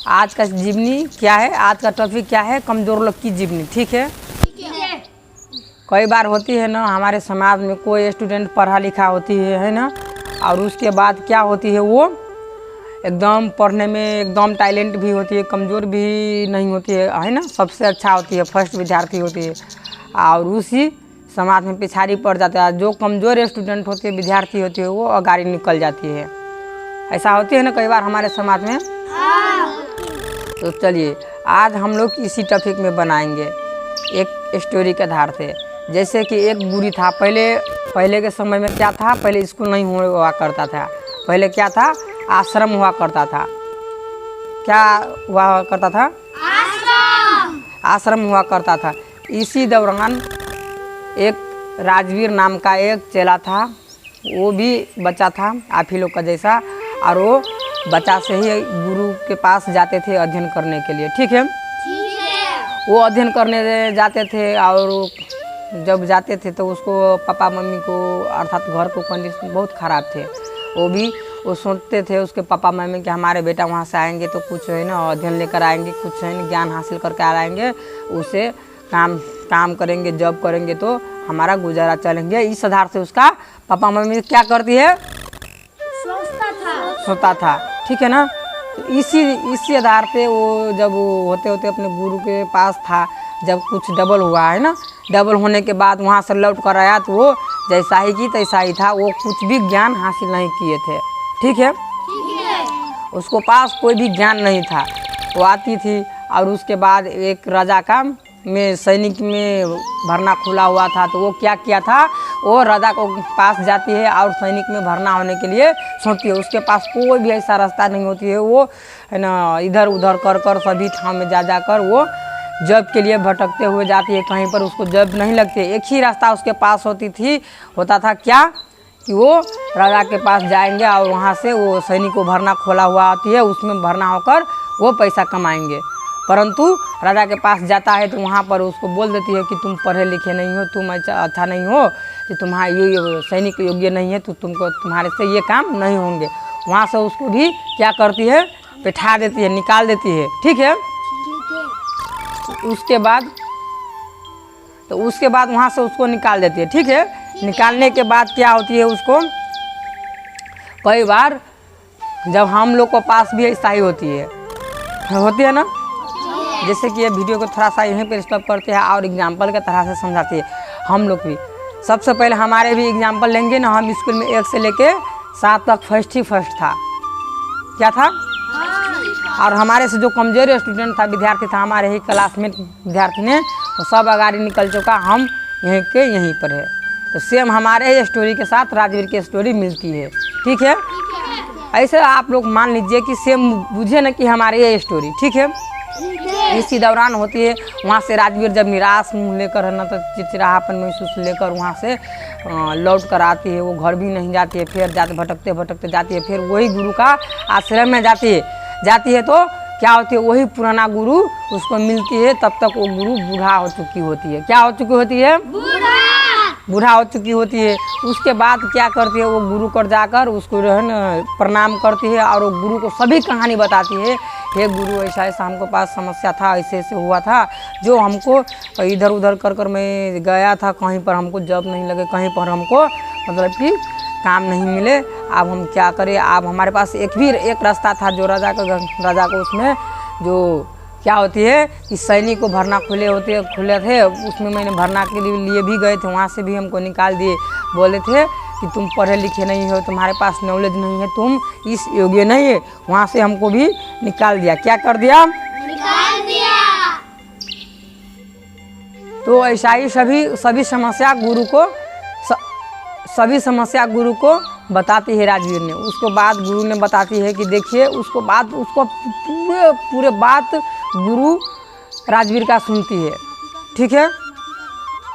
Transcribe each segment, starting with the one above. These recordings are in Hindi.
आज का जीवनी क्या है, आज का टॉपिक क्या है, कमज़ोर लोग की जीवनी। ठीक है। कई बार होती है ना हमारे समाज में कोई स्टूडेंट पढ़ा लिखा होती है ना, और उसके बाद क्या होती है वो एकदम पढ़ने में एकदम टैलेंट भी होती है, कमज़ोर भी नहीं होती है ना, सबसे अच्छा होती है, फर्स्ट विद्यार्थी होती है, और उसी समाज में पिछाड़ी पड़ जाता है। जो कमज़ोर स्टूडेंट होती है, विद्यार्थी होती है, वो आगे निकल जाती है। ऐसा होती है ना कई बार हमारे समाज में। तो चलिए आज हम लोग इसी टॉपिक में बनाएंगे एक स्टोरी के आधार से। जैसे कि एक बुरी था, पहले के समय में क्या था, पहले स्कूल नहीं हुआ करता था, पहले क्या था, आश्रम हुआ करता था। क्या हुआ करता था? आश्रम हुआ करता था। इसी दौरान एक राजवीर नाम का एक चेला था, वो भी बच्चा था आप ही लोग का जैसा, और वो बच्चा से ही गुरु के पास जाते थे अध्ययन करने के लिए। ठीक है। वो अध्ययन करने जाते थे, और जब जाते थे तो उसको पापा मम्मी को अर्थात घर को कंडीशन बहुत ख़राब थे। वो सोचते थे उसके पापा मम्मी कि हमारे बेटा वहाँ से आएंगे तो कुछ है ना अध्ययन लेकर आएंगे, कुछ है ना ज्ञान हासिल करके आएंगे, उसे काम करेंगे, जॉब करेंगे तो हमारा गुजारा चलेंगे। इस आधार से उसका पापा मम्मी क्या करती है, सोचता था। ठीक है ना। तो इसी आधार पे वो जब होते होते अपने गुरु के पास था, जब कुछ डबल हुआ है ना, डबल होने के बाद वहाँ से लौट कर आया तो वो जैसा ही की तैसा ही था, वो कुछ भी ज्ञान हासिल नहीं किए थे। ठीक है। उसको पास कोई भी ज्ञान नहीं था। वो आती थी, और उसके बाद एक राजा का में सैनिक में भरना खुला हुआ था, तो वो क्या किया था, वो राजा को पास जाती है और सैनिक में भरना होने के लिए सोचती है। उसके पास कोई भी ऐसा रास्ता नहीं होती है, वो है ना इधर उधर कर सभी ठाव में जा कर वो जॉब के लिए भटकते हुए जाती है। कहीं पर उसको जॉब नहीं लगती। एक ही रास्ता उसके पास होता था क्या, कि वो राजा के पास जाएंगे और वहाँ से वो सैनिक को भरना खोला हुआ आती है, उसमें भरना होकर वो पैसा कमाएंगे। परंतु राजा के पास जाता है तो वहाँ पर उसको बोल देती है कि तुम पढ़े लिखे नहीं हो, तुम अच्छा नहीं हो, कि तुम्हारा ये सैनिक योग्य नहीं है, तो तुम्हारे से ये काम नहीं होंगे। वहाँ से उसको भी क्या करती है, बैठा देती है, निकाल देती है। ठीक है। उसके बाद वहाँ से उसको निकाल देती है। ठीक है। निकालने के बाद क्या होती है, उसको कई बार जब हम लोग को पास भी ऐसा ही होती है ना। जैसे कि ये वीडियो को थोड़ा सा यहीं पर स्टॉप करते हैं और एग्जाम्पल के तरह से समझाते हैं। हम लोग भी सबसे पहले हमारे भी एग्जाम्पल लेंगे ना। हम स्कूल में 1 से लेके 7 तक फर्स्ट था। क्या था? और हमारे से जो कमजोर स्टूडेंट था, विद्यार्थी था, हमारे ही क्लासमेट विद्यार्थी ने, वो सब आगे निकल चुका, हम यहीं पर है। तो सेम हमारे स्टोरी के साथ राजवीर की स्टोरी मिलती है। ठीक है। ऐसे आप लोग मान लीजिए कि सेम बुझे ना कि हमारी ये स्टोरी। ठीक है। इसी दौरान होती है, वहाँ से राजवीर जब निराश मुँह लेकर है ना, तो चिड़चिड़ापन महसूस लेकर वहाँ से लौट कर आती है। वो घर भी नहीं जाती है, फिर भटकते जाती है, फिर वही गुरु का आश्रम में जाती है। तो क्या होती है, वही पुराना गुरु उसको मिलती है। तब तक वो गुरु बूढ़ा हो चुकी होती है। क्या हो चुकी होती है? बूढ़ा हो चुकी होती है। उसके बाद क्या करती है, वो गुरु कर जाकर उसको जो है न प्रणाम करती है, और वो गुरु को सभी कहानी बताती है। हे गुरु, ऐसा हमको पास समस्या था, ऐसे हुआ था, जो हमको इधर उधर कर मैं गया था, कहीं पर हमको जॉब नहीं लगे, कहीं पर हमको मतलब कि काम नहीं मिले। अब हम क्या करें? अब हमारे पास एक रास्ता था, जो राजा को उसमें जो क्या होती है कि सैनिक को भरना खुले थे, उसमें मैंने भरना के लिए भी गए थे, वहाँ से भी हमको निकाल दिए। बोले थे कि तुम पढ़े लिखे नहीं हो, तुम्हारे पास नॉलेज नहीं है, तुम इस योग्य नहीं है। वहाँ से हमको भी निकाल दिया। क्या कर दिया? निकाल दिया। तो ऐसा ही सभी समस्या गुरु को बताती है राजवीर ने। उसको बाद गुरु ने बताती है कि देखिए, उसको पूरे बात गुरु राजवीर का सुनती है। ठीक है।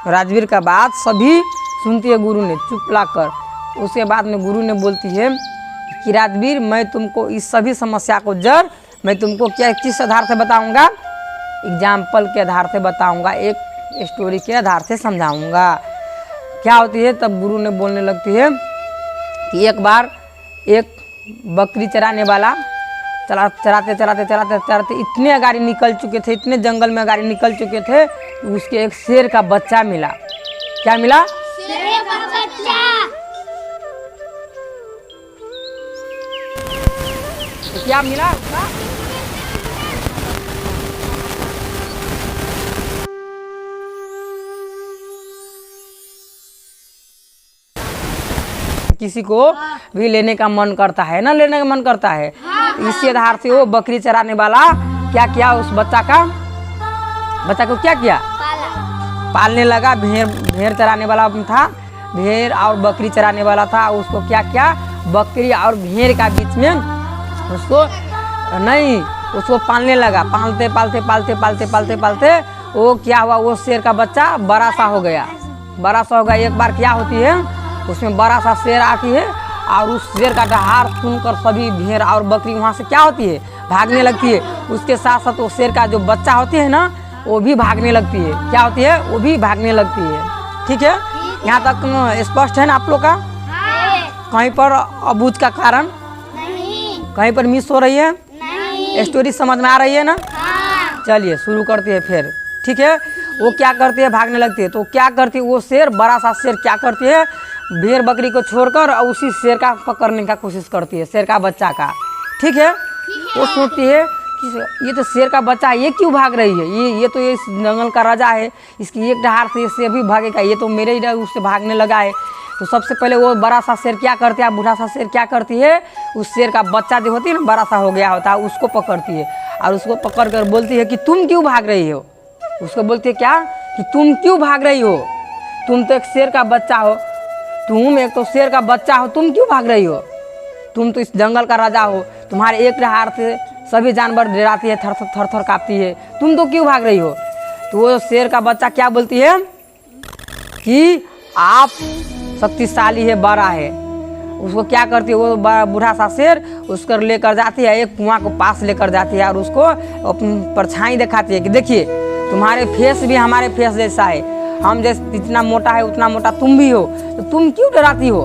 राजवीर का बात सभी सुनती है गुरु ने चुप लाकर। उसके बाद में गुरु ने बोलती है कि राजवीर, मैं तुमको इस सभी समस्या को मैं तुमको किस आधार से बताऊंगा? एग्जाम्पल के आधार से बताऊंगा, एक स्टोरी के आधार से समझाऊंगा। क्या होती है, तब गुरु ने बोलने लगती है कि एक बार एक बकरी चराने वाला चराते चराते चराते चराते इतने गाड़ी निकल चुके थे, इतने जंगल में गाड़ी निकल चुके थे कि उसके एक शेर का बच्चा मिला। क्या मिला? शेर का बच्चा। तो क्या मिला उसका? किसी को भी लेने का मन करता है ना, लेने का मन करता है। इसी आधार से वो बकरी चराने वाला क्या किया, उस बच्चा को क्या किया, पालने लगा। भेड़ चराने वाला था, भेड़ और बकरी चराने वाला था। उसको क्या किया, बकरी और भेड़ का बीच में उसको पालने लगा। पालते पालते पालते पालते पालते पालते वो क्या हुआ, वो शेर का बच्चा बड़ा सा हो गया। एक बार क्या होती है, उसमें बड़ा सा शेर आती है और उस शेर का दहाड़ सुनकर सभी भेड़ और बकरी वहाँ से क्या होती है, भागने लगती है। उसके साथ साथ वो शेर का जो बच्चा होती है ना, वो भी भागने लगती है। क्या होती है, वो भी भागने लगती है। ठीक है, यहाँ तक स्पष्ट है ना आप लोग का? कहीं पर अबूझ का कारण नहीं, कहीं पर मिस हो रही है? नहीं। स्टोरी समझ में आ रही है ना? चलिए शुरू करते हैं फिर। ठीक है, वो क्या करती है, भागने लगती है। तो क्या करती है वो शेर, बड़ा सा शेर क्या करती है, भेड़ बकरी को छोड़कर और उसी शेर का पकड़ने का कोशिश करती है, शेर का बच्चा का। ठीक है, वो सोचती है कि ये तो शेर का बच्चा है, ये क्यों भाग रही है, ये तो ये इस जंगल का राजा है, इसकी एक दहाड़ से शेर भी भागेगा, ये तो मेरे ही उससे भागने लगा है। तो सबसे पहले वो बड़ा सा शेर क्या करती है, बूढ़ा सा शेर क्या करती है, उस शेर का बच्चा जो होती है ना, बड़ा सा हो गया होता है, उसको पकड़ती है और उसको पकड़ कर बोलती है कि तुम क्यों भाग रही हो। उसको बोलती है क्या, कि तुम क्यों भाग रही हो, तुम तो एक शेर का बच्चा हो, तुम एक तो शेर का बच्चा हो, तुम क्यों भाग रही हो, तुम तो इस जंगल का राजा हो, तुम्हारे एक दहाड़ से सभी जानवर डराती है, थर थर कांपती है, तुम तो क्यों भाग रही हो। तो वो शेर का बच्चा क्या बोलती है कि आप शक्तिशाली है, बड़ा है। उसको क्या करती है, वो बूढ़ा सा शेर उसको लेकर जाती है, एक कुआं को पास लेकर जाती है और उसको अपनी परछाई दिखाती है कि देखिए तुम्हारे फेस भी हमारे फेस जैसा है, हम जैसे इतना मोटा है उतना मोटा तुम भी हो, तो तुम क्यों डराती हो,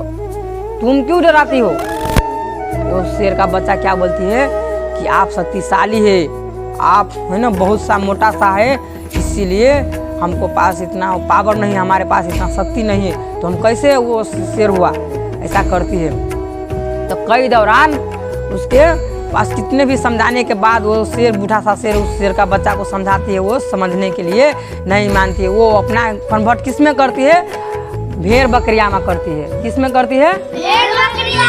तुम क्यों डराती हो। तो शेर का बच्चा क्या बोलती है कि आप शक्तिशाली है, आप है ना बहुत सा मोटा सा है, इसीलिए हमको पास इतना पावर नहीं, हमारे पास इतना शक्ति नहीं है, तो हम कैसे वो शेर हुआ, ऐसा करती है। तो कई दौरान उसके पास कितने भी समझाने के बाद वो शेर, बूढ़ा सा शेर उस शेर का बच्चा को समझाती है, वो समझने के लिए नहीं मानती है। वो अपना कन्वर्ट किस में करती है, भेड़ बकरिया में करती है। किस में करती है, भेड़ बकरिया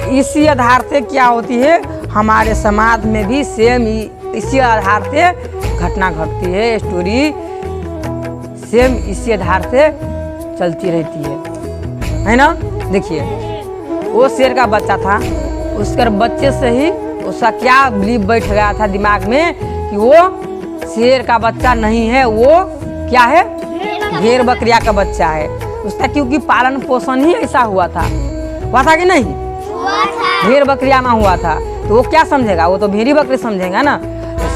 में। इसी आधार से क्या होती है, हमारे समाज में भी सेम इसी आधार से घटना घटती है, स्टोरी सेम इसी आधार से चलती रहती है ना। देखिए वो शेर का बच्चा था, उसके बच्चे से ही उसका क्या बिलीव बैठ गया था दिमाग में कि वो शेर का बच्चा नहीं है, वो क्या है, भेड़ बकरिया का बच्चा है उसका, क्योंकि पालन पोषण ही ऐसा हुआ था कि नहीं, भेड़ बकरिया में हुआ था। तो वो क्या समझेगा, वो तो भेड़ी बकरी समझेगा ना।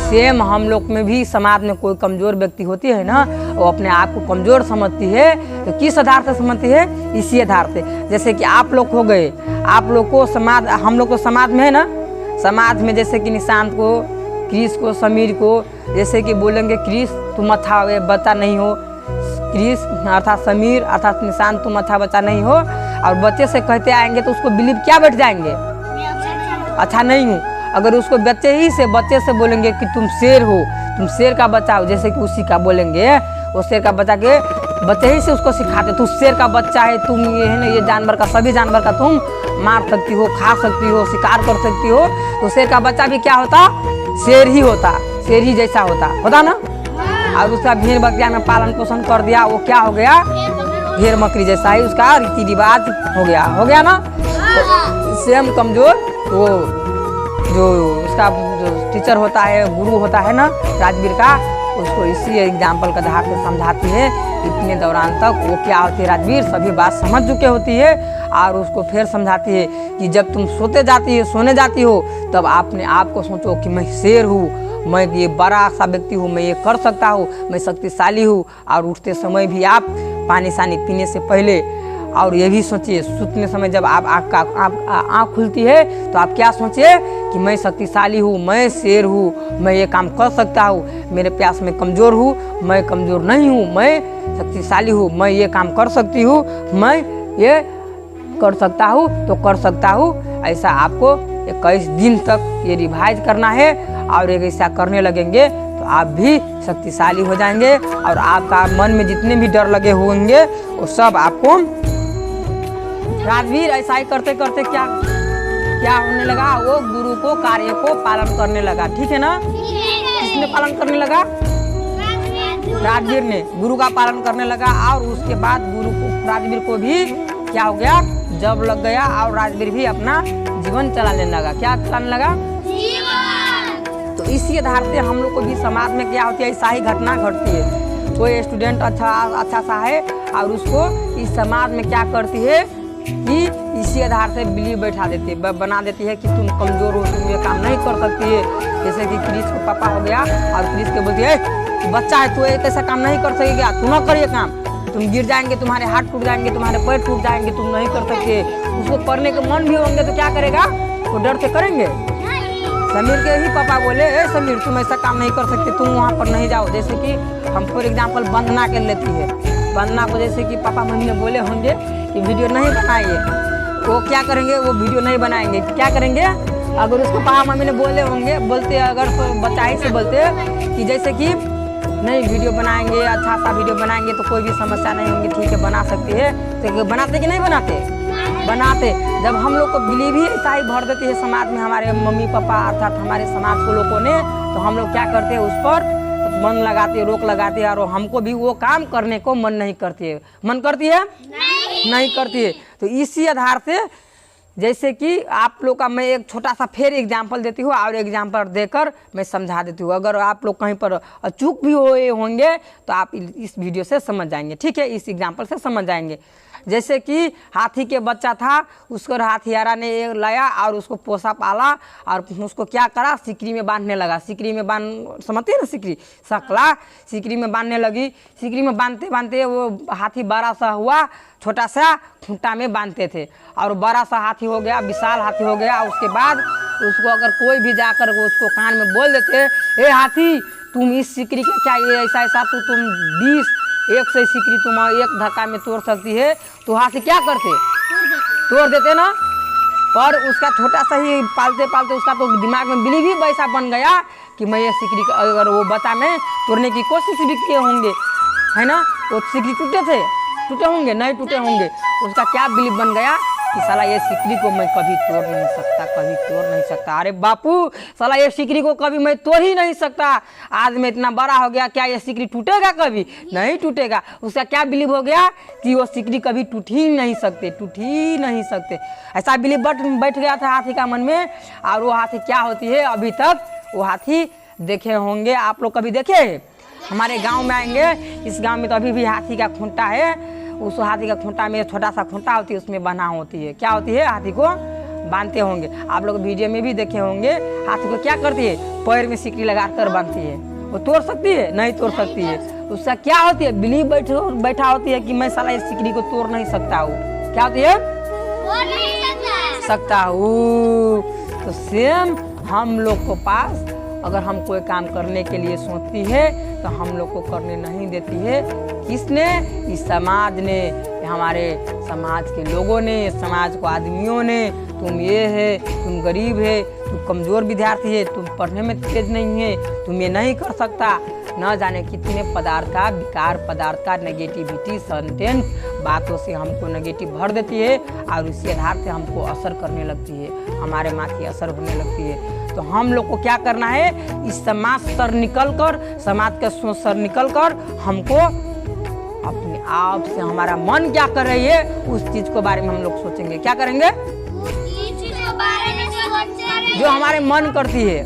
सेम हम लोग में भी समाज में कोई कमजोर व्यक्ति होती है ना, वो अपने आप को कमजोर समझती है, तो किस आधार से समझती है, इसी आधार से। जैसे कि आप लोग हो गए, आप लोग को समाज, हम लोग को समाज में है ना, समाज में जैसे कि निशांत को, क्रिस को, समीर को, जैसे कि बोलेंगे क्रिस तुम अच्छा बच्चा नहीं हो, क्रिस अर्थात समीर अर्थात निशांत तुम अच्छा बच्चा नहीं हो, और बच्चे से कहते आएंगे तो उसको बिलीव क्या बैठ जाएंगे, अच्छा नहीं हूँ। अगर उसको बच्चे से बोलेंगे कि तुम शेर हो, तुम शेर का बच्चा हो, जैसे कि उसी का बोलेंगे, वो शेर का बच्चा के बच्चे ही से उसको सिखाते, तू शेर का बच्चा है, तुम ये है ना, ये जानवर का, सभी जानवर का तुम मार सकती हो, खा सकती हो, शिकार कर सकती हो। तो शेर का बच्चा भी क्या होता, शेर ही होता, शेर ही जैसा होता ना। और उसका भेड़ बकरिया में पालन पोषण कर दिया, वो क्या हो गया, भेड़ बकरी जैसा ही उसका रीति रिवाज हो गया ना। तो सेम कमजोर वो जो उसका जो टीचर होता है, गुरु होता है ना राजवीर का, उसको इसी एग्जाम्पल का आधार से समझाती है। इतने दौरान तक वो क्या होती है, राजवीर सभी बात समझ चुके होती है और उसको फिर समझाती है कि जब तुम सोने जाती हो तब आपने आप को सोचो कि मैं शेर हूँ, मैं ये बड़ा सा व्यक्ति हूँ, मैं ये कर सकता हूँ, मैं शक्तिशाली हूँ। और उठते समय भी आप पानी सानी पीने से पहले और ये भी सोचिए सोचने समय जब आप आँख खुलती है तो आप क्या सोचिए कि मैं शक्तिशाली हूँ, मैं शेर हूँ, मैं ये काम कर सकता हूँ, मेरे प्यास में कमज़ोर हूँ, मैं कमज़ोर नहीं हूँ, मैं शक्तिशाली हूँ, मैं ये काम कर सकती हूँ, मैं ये कर सकता हूँ तो कर सकता हूँ। ऐसा आपको 21 दिन तक ये रिवाइज करना है और एक ऐसा करने लगेंगे तो आप भी शक्तिशाली हो जाएंगे और आपका मन में जितने भी डर लगे होंगे वो सब आपको। राजवीर ऐसा ही करते करते क्या क्या होने लगा, वो गुरु को कार्य को पालन करने लगा, ठीक है ना। किसने पालन करने लगा? राजवीर ने गुरु का पालन करने लगा और उसके बाद गुरु को राजवीर को भी क्या हो गया, जब लग गया और राजवीर भी अपना जीवन चलाने लगा। क्या चलाने लगा? तो इसी आधार से हम लोग को भी समाज में क्या होती है, ऐसा ही घटना घटती है। कोई स्टूडेंट अच्छा सा है और उसको इस समाज में क्या करती है कि इसी आधार से बिलीव बैठा देती है, बना देती है कि तुम कमज़ोर हो, तुम ये काम नहीं कर सकती है। जैसे कि क्रिस का पापा हो गया और क्रिस के बोलती है बच्चा है तू ऐसा काम नहीं कर सकेगा, तू ना कर ये काम, तुम गिर जाएंगे, तुम्हारे हाथ टूट जाएंगे, तुम्हारे पैर टूट जाएंगे, तुम नहीं कर सकते। उसको करने के मन भी होंगे तो क्या करेगा, वो डर से करेंगे। समीर के ही पापा बोले ए समीर तुम ऐसा काम नहीं कर सकते, तुम वहाँ पर नहीं जाओ। जैसे कि हम फॉर एग्जाम्पल वंदना के लेती है, वंदना को जैसे कि पापा मम्मी ने बोले होंगे कि वीडियो नहीं बनाइए, वो क्या करेंगे, वो वीडियो नहीं बनाएंगे। क्या करेंगे, अगर उसको पापा मम्मी ने बोले होंगे, बोलते अगर तो बच्चा ही से बोलते कि जैसे कि नहीं वीडियो बनाएंगे, अच्छा सा वीडियो बनाएंगे तो कोई भी समस्या नहीं होगी, ठीक है बना सकती है, तो बनाते कि नहीं बनाते? बनाते। जब हम लोग को बिलीव ही ऐसा ही भर देती है समाज में, हमारे मम्मी पापा अर्थात हमारे समाज के लोगों ने, तो हम लोग क्या करते हैं उस पर मन लगाते, रोक लगाते हैं और हमको भी वो काम करने को मन नहीं करती है। मन करती है? नहीं करती है। तो इसी आधार से जैसे कि आप लोग का मैं एक छोटा सा फिर एग्जाम्पल देती हूँ और एग्जाम्पल देकर मैं समझा देती हूँ। अगर आप लोग कहीं पर अचूक भी हुए होंगे तो आप इस वीडियो से समझ जाएंगे, ठीक है, इस एग्जाम्पल से समझ जाएंगे। जैसे कि हाथी के बच्चा था, उसको हाथियारा ने लाया और उसको पोसा पाला और उसको क्या करा, सिकरी में बांधने लगा। सिकरी में समझते हैं ना, सिकरी सकला, सिकरी में बांधने लगी। सिकरी में बांधते बांधते वो हाथी बड़ा सा हुआ, छोटा सा खूंटा में बांधते थे और बड़ा सा हाथी हो गया, विशाल हाथी हो गया। उसके बाद उसको अगर कोई भी जाकर उसको कान में बोल देते ए हाथी तुम इस सिकरी का क्या ये ऐसा ऐसा तुम 100 सिकरी तुम एक धक्का में तोड़ सकती है, तो हाथी क्या करते, तोड़ देते ना। पर उसका छोटा सा ही पालते पालते उसका तो दिमाग में बिलीव ही वैसा बन गया कि मैं ये सिकरी अगर वो बता में तोड़ने की कोशिश भी किए होंगे, है ना, वो सिकरी टूटे होंगे, नहीं टूटे होंगे। उसका क्या बिलीव बन गया कि साला ये सिकरी को मैं कभी तोड़ नहीं सकता, कभी तोड़ नहीं सकता। अरे बापू साला ये सिकरी को कभी मैं तोड़ ही नहीं सकता, आज मैं इतना बड़ा हो गया, क्या ये सिकरी टूटेगा, कभी नहीं टूटेगा। उसका क्या बिलीव हो गया कि वो सिकरी कभी टूट ही नहीं सकते। ऐसा बिलीव बैठ गया था हाथी का मन में। और वो हाथी क्या होती है, अभी तक वो हाथी देखे होंगे आप लोग, कभी देखे? हमारे गाँव में आएंगे, इस गाँव में तो अभी भी हाथी का खूंटा है। उस हाथी का खूंटा में छोटा सा खूंटा होती है, उसमें बना होती है, क्या होती है, हाथी को बांधते होंगे। आप लोग वीडियो में भी देखे होंगे, हाथी को क्या करती है, पैर में सिकरी लगा कर बांधती है। वो तोड़ सकती है? नहीं तोड़ सकती है। उसका क्या होती है, बिलीव बैठा होती है कि मैं साला इस सिकरी को तोड़ नहीं सकता हूँ। क्या होती है, सकता हूँ। तो सेम हम लोग को पास अगर हम कोई काम करने के लिए सोचती है तो हम लोग को करने नहीं देती है। किसने? इस समाज ने, हमारे समाज के लोगों ने, समाज को आदमियों ने, तुम ये है, तुम गरीब है, तुम कमज़ोर विद्यार्थी है, तुम पढ़ने में तेज नहीं है, तुम ये नहीं कर सकता। न जाने कितने पदार्थ का, विकार पदार्थ का नेगेटिविटी सेंटेंस बातों से हमको नेगेटिव भर देती है और उसी आधार से हमको असर करने लगती है, हमारे माथे असर होने लगती है। तो हम लोग को क्या करना है, इस समाज सर निकल कर, समाज का सोच सर निकल कर हमको अपने आप से हमारा मन क्या कर रही है उस चीज के बारे में हम लोग सोचेंगे। क्या करेंगे, जो हमारे मन करती है,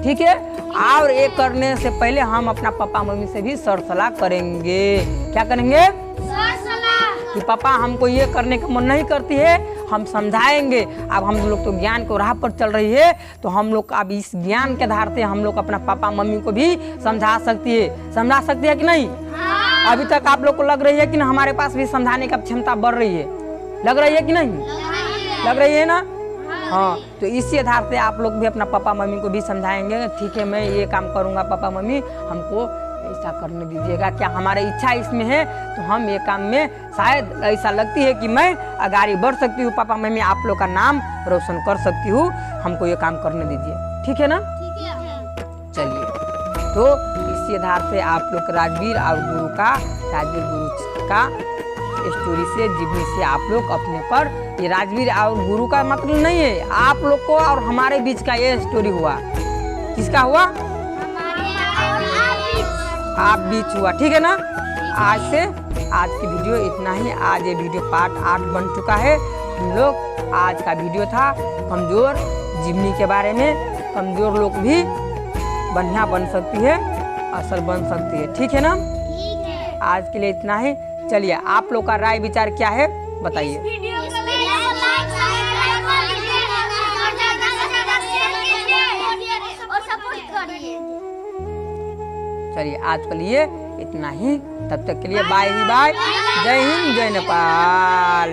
ठीक है। और ये करने से पहले हम अपना पापा मम्मी से भी सर सलाह करेंगे। क्या करेंगे, कि पापा हमको ये करने का मन नहीं करती है, हम समझाएंगे। अब हम लोग तो ज्ञान को राह पर चल रही है, तो हम लोग अब इस ज्ञान के आधार से हम लोग अपना पापा मम्मी को भी समझा सकती है कि नहीं? अभी तक आप लोग को लग रही है कि ना हमारे पास भी समझाने का क्षमता बढ़ रही है, लग रही है कि नहीं, लग रही है ना? हाँ, तो इसी आधार से आप लोग भी अपना पापा मम्मी को भी समझाएंगे, ठीक है मैं ये काम करूँगा पापा मम्मी, हमको ऐसा करने दीजिएगा, क्या हमारी इच्छा इसमें है तो हम ये काम में शायद ऐसा लगती है कि मैं आगे बढ़ सकती हूँ, पापा मम्मी आप लोग का नाम रोशन कर सकती हूँ, हमको ये काम करने दीजिए, ठीक है ना? चलिए, तो इसी आधार से आप लोग राजवीर और गुरु का स्टोरी से जीवनी से आप लोग अपने पर, ये राजवीर और गुरु का मतलब नहीं है, आप लोग को और हमारे बीच का ये स्टोरी हुआ, किसका हुआ? आप बीच हुआ, ठीक है ना? आज से आज की वीडियो इतना ही। आज ये वीडियो पार्ट 8 बन चुका है। हम लोग आज का वीडियो था कमजोर जीवनी के बारे में, कमजोर लोग भी बढ़िया बन सकती है, असल बन सकती है, ठीक है ना? आज के लिए इतना ही। चलिए, आप लोग का राय विचार क्या है बताइए। चलिए, आज के लिए इतना ही। तब तक के लिए बाय ही बाय। जय हिंद, जय नेपाल।